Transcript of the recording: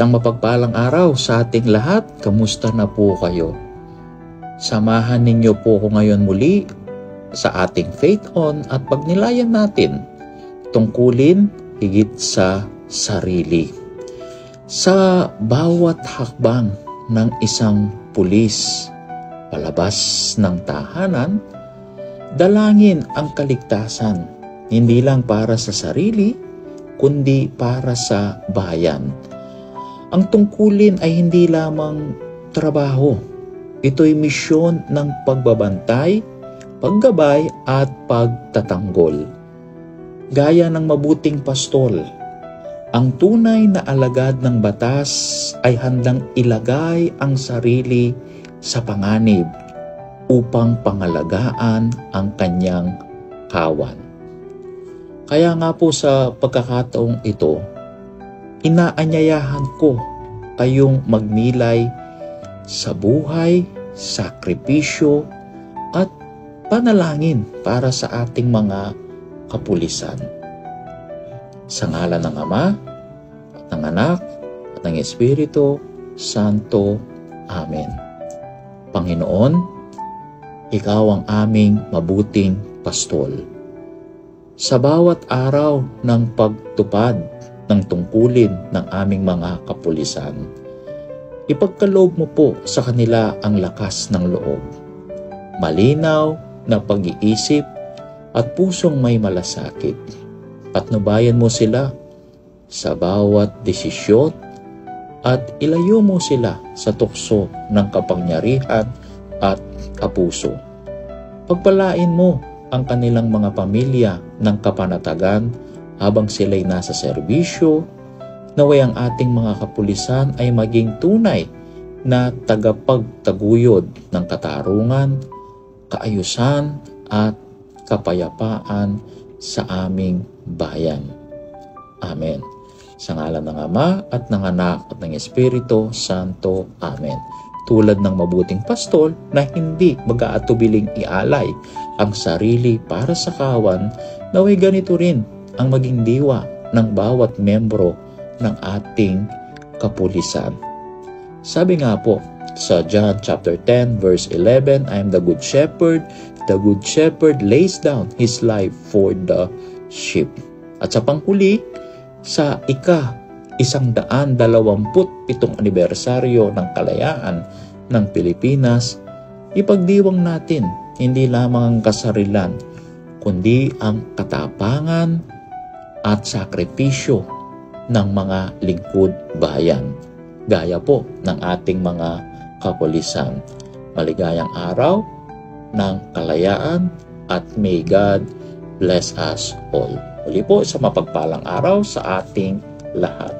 Isang mapagpalang araw sa ating lahat. Kamusta na po kayo? Samahan ninyo po ko ngayon muli sa ating Faith On at pagnilayan natin tungkulin higit sa sarili. Sa bawat hakbang ng isang pulis palabas ng tahanan, dalangin ang kaligtasan, hindi lang para sa sarili, kundi para sa bayan. Ang tungkulin ay hindi lamang trabaho. Ito'y misyon ng pagbabantay, paggabay at pagtatanggol. Gaya ng mabuting pastol, ang tunay na alagad ng batas ay handang ilagay ang sarili sa panganib upang pangalagaan ang kanyang kawan. Kaya nga po sa pagkakataong ito, inaanyayahan ko kayong magnilay sa buhay, sakripisyo at panalangin para sa ating mga kapulisan. Sa ngalan ng Ama, at ng Anak, at ng Espiritu Santo. Amen. Panginoon, Ikaw ang aming mabuting pastol. Sa bawat araw ng pagtupad ng tungkulin ng aming mga kapulisan, ipagkaloob mo po sa kanila ang lakas ng loob, malinaw na pag-iisip at pusong may malasakit. Patnubayan mo sila sa bawat desisyon at ilayo mo sila sa tukso ng kapangyarihan at kapuso. Pagpalain mo ang kanilang mga pamilya ng kapanatagan habang sila'y nasa serbisyo. Naway ang ating mga kapulisan ay maging tunay na tagapagtaguyod ng katarungan, kaayusan at kapayapaan sa aming bayan. Amen. Sa ngalan ng Ama at ng Anak at ng Espiritu Santo. Amen. Tulad ng mabuting pastol na hindi mag-aatubiling ialay ang sarili para sa kawan, naway ganito rin ang maging diwa ng bawat membro ng ating kapulisan. Sabi nga po sa John chapter 10 verse 11, I am the good shepherd. The good shepherd lays down his life for the sheep. At sa panghuli, sa ika-127 anibersaryo ng kalayaan ng Pilipinas, ipagdiwang natin hindi lamang ang kasarilan, kundi ang katapangan at sakripisyo ng mga lingkod bayan, gaya po ng ating mga kapulisan. Maligayang araw ng kalayaan at may God bless us all. Muli po sa mapagpalang araw sa ating lahat.